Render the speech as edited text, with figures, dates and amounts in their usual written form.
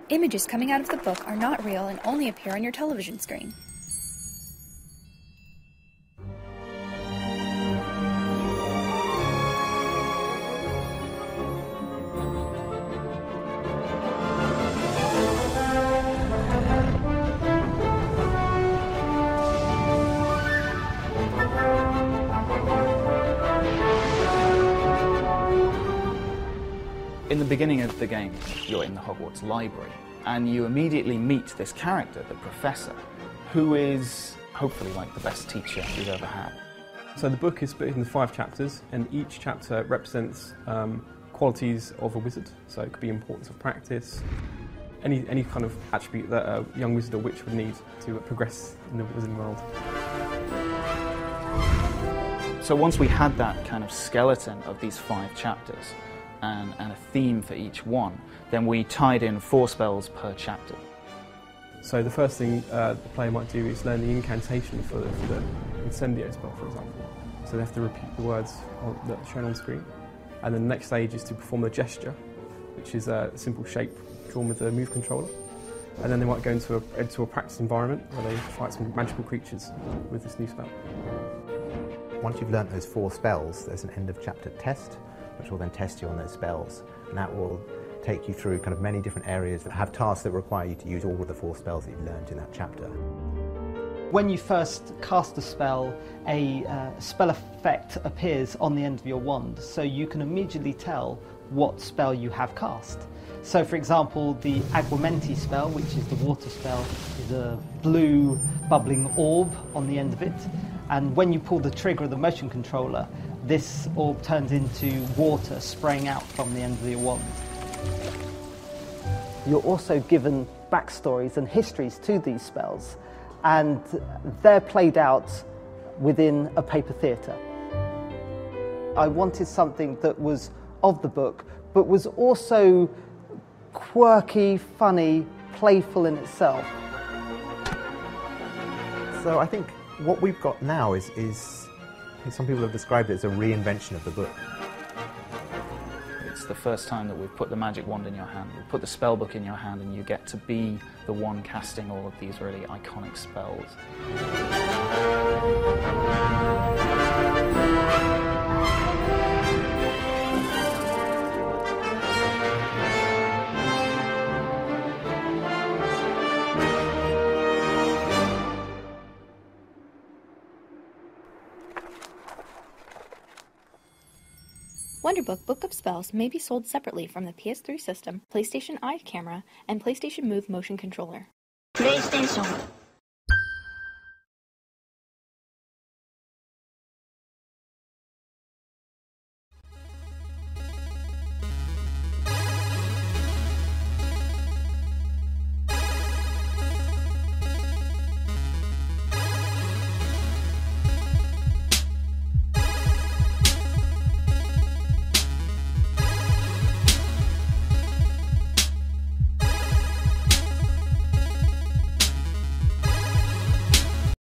Images coming out of the book are not real and only appear on your television screen. In the beginning of the game, you're in the Hogwarts library, and you immediately meet this character, the Professor, who is hopefully like the best teacher you've ever had. So the book is split into 5 chapters, and each chapter represents qualities of a wizard. So it could be importance of practice, any kind of attribute that a young wizard or witch would need to progress in the wizarding world. So once we had that kind of skeleton of these 5 chapters, and a theme for each one, then we tied in 4 spells per chapter. So the first thing the player might do is learn the incantation for the incendio spell, for example. So they have to repeat the words that are shown on screen. And then the next stage is to perform the gesture, which is a simple shape drawn with the move controller. And then they might go into a practice environment where they fight some magical creatures with this new spell. Once you've learnt those 4 spells, there's an end of chapter test, which will then test you on those spells, and that will take you through kind of many different areas that have tasks that require you to use all of the 4 spells that you've learned in that chapter. When you first cast a spell, a spell effect appears on the end of your wand, so you can immediately tell what spell you have cast. So for example, the Aguamenti spell, which is the water spell, is a blue bubbling orb on the end of it, and when you pull the trigger of the motion controller, this orb turns into water spraying out from the end of your wand. You're also given backstories and histories to these spells, and they're played out within a paper theatre. I wanted something that was of the book, but was also quirky, funny, playful in itself. So I think what we've got now is some people have described it as a reinvention of the book. It's the first time that we've put the magic wand in your hand, we've put the spell book in your hand, and you get to be the one casting all of these really iconic spells. WonderBook Book of Spells may be sold separately from the PS3 system, PlayStation Eye camera, and PlayStation Move motion controller. PlayStation